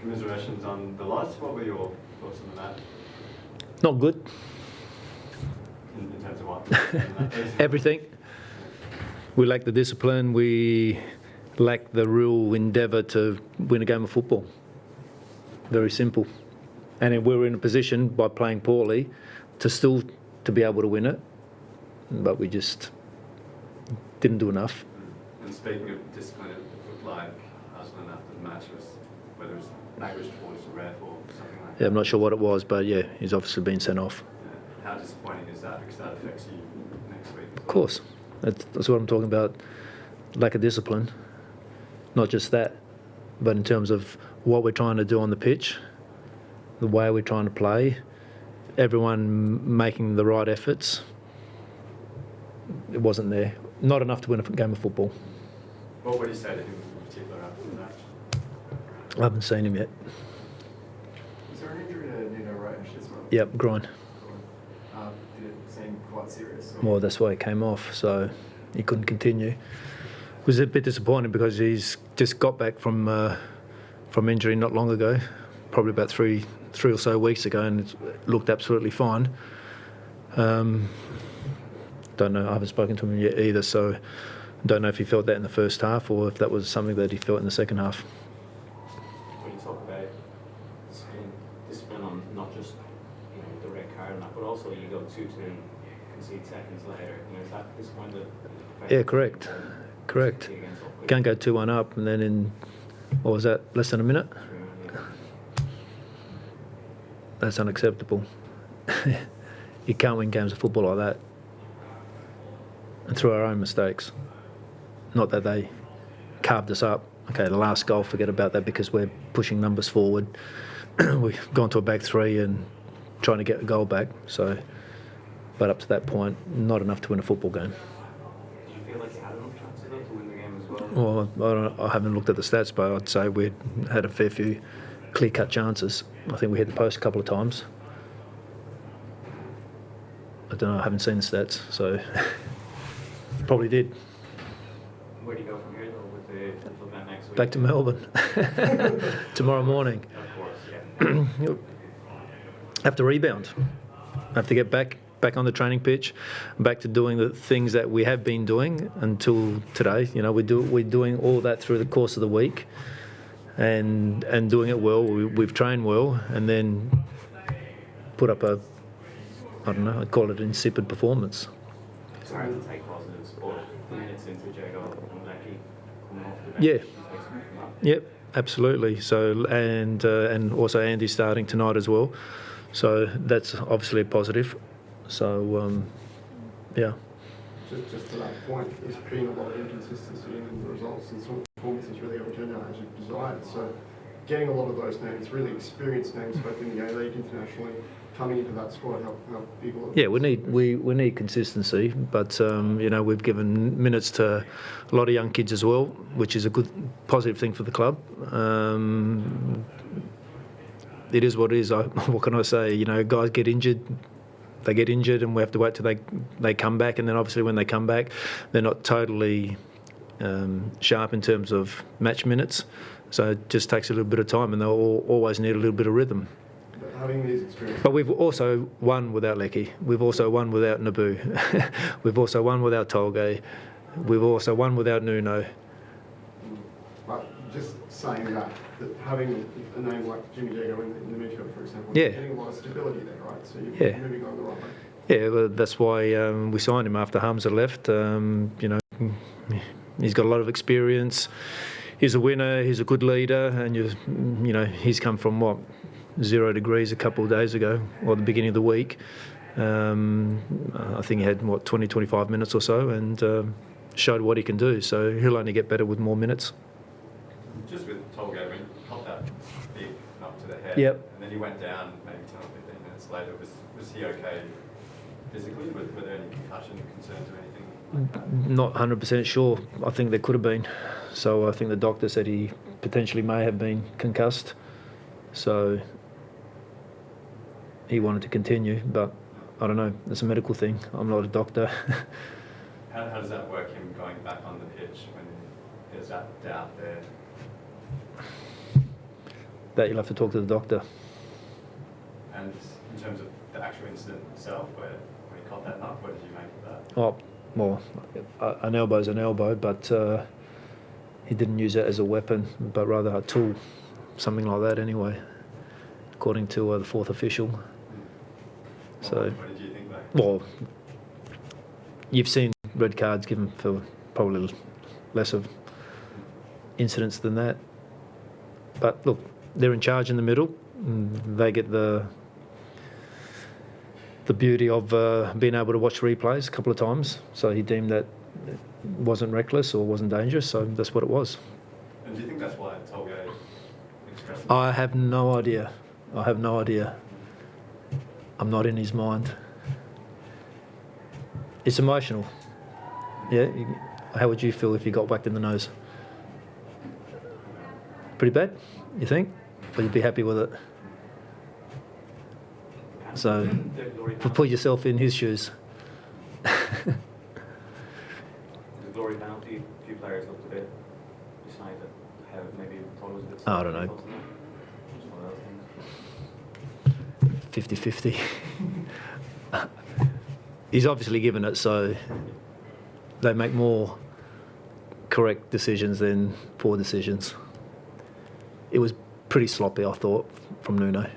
commiserations on the loss. What were your thoughts on that? Not good. In terms of what? Everything. We lack the discipline. We lack the real endeavour to win a game of football. Very simple. And then we were in a position by playing poorly to be able to win it, but we just didn't do enough. And speaking of discipline, it looked like Arsenal after the match was whether it was language towards the ref or something like that. Yeah, I'm not sure what it was, but yeah, he's obviously been sent off. Yeah. How disappointing is that? Because that affects you next week. Of course. That's what I'm talking about. Lack of discipline. Not just that, but in terms of what we're trying to do on the pitch, the way we're trying to play, everyone making the right efforts. It wasn't there. Not enough to win a game of football. What would you say to him in particular after the match? I haven't seen him yet. Was there an injury to Nuno Roche as well? Yep, groin. Did it seem quite serious? Well, that's why he came off, so he couldn't continue. It was a bit disappointing because he's just got back from injury not long ago, probably about three or so weeks ago, and it looked absolutely fine. Don't know, I haven't spoken to him yet either, so don't know if he felt that in the first half or if that was something that he felt in the second half. When you talk about discipline on not just the red card and that, but also you go 2-2 and concede seconds later, is that disappointing? Yeah, correct. Can't go 2-1 up and then in, what was that, less than a minute? That's unacceptable. You can't win games of football like that. And through our own mistakes. Not that they carved us up. Okay, the last goal, forget about that because we're pushing numbers forward. We've gone to a back three and trying to get a goal back. So, but up to that point, not enough to win a football game. Did you feel like you had enough chances to win the game as well? Well, I haven't looked at the stats, but I'd say we had a fair few clear-cut chances. I think we hit the post a couple of times. I don't know, I haven't seen the stats, so probably did. Where do you go from here, though, with the event next week? Back to Melbourne tomorrow morning. Of course, yeah. Have to rebound. Have to get back on the training pitch, back to doing the things that we have been doing until today. We're doing all that through the course of the week, and doing it well. We've trained well, and then put up a, I don't know, I'd call it an insipid performance. It's hard to take positives, but minutes into Jago and Lecky coming off the bench. Yeah. Yep, absolutely. So and also Andy starting tonight as well. So that's obviously a positive. So yeah. Just to that point, there's been a lot of inconsistency in the results, and some performances really haven't turned out as you desired. So getting a lot of those names, really experienced names, both in the A-League internationally, coming into that squad help people. Yeah, we need consistency, but we've given minutes to a lot of young kids as well, which is a good positive thing for the club. It is what it is. What can I say? Guys get injured. They get injured, and we have to wait till they come back. And then obviously when they come back, they're not totally sharp in terms of match minutes. So it just takes a little bit of time, and they'll always need a little bit of rhythm. Having these experiences. But we've also won without Lecky. We've also won without Naboo. We've also won without Tolgay. We've also won without Nuno. But just saying that having a name like Jimmy Jago in the midfield, for example, yeah, getting a lot of stability there, right? So you're moving on the right way. Yeah, well, that's why we signed him after Hamza left. He's got a lot of experience. He's a winner. He's a good leader, and he's come from 0 degrees a couple of days ago, or the beginning of the week. I think he had 20-25 minutes or so, and showed what he can do. So he'll only get better with more minutes. Just with Tolgay, when he popped that big up to the head, yep, and then he went down maybe 10 or 15 minutes later. Was he okay physically? Were there any concussion concerns or anything like that? Not 100% sure. I think there could have been. So I think the doctor said he potentially may have been concussed. So he wanted to continue, but I don't know. It's a medical thing. I'm not a doctor. How does that work, him going back on the pitch when there's that doubt there? that you'll have to talk to the doctor. And in terms of the actual incident itself, where he caught that knock, what did you make of that? Oh, well, an elbow's an elbow, but he didn't use it as a weapon, but rather a tool, something like that anyway, according to the fourth official. So, What did you think, mate? well, you've seen red cards given for probably less of incidents than that. But look, they're in charge in the middle. And they get the beauty of being able to watch replays a couple of times. So he deemed that it wasn't reckless or wasn't dangerous, so that's what it was. And do you think that's why Tolgate expressed it? I have no idea. I have no idea. I'm not in his mind. It's emotional. Yeah? How would you feel if you got whacked in the nose? Pretty bad, you think? But you'd be happy with it. So, put yourself in his shoes. The glory penalty, a few players looked a bit decided how maybe thought it was a bit. I don't know. Just one of those things. 50-50. He's obviously given it, so they make more correct decisions than poor decisions. It was pretty sloppy, I thought, from Nuno.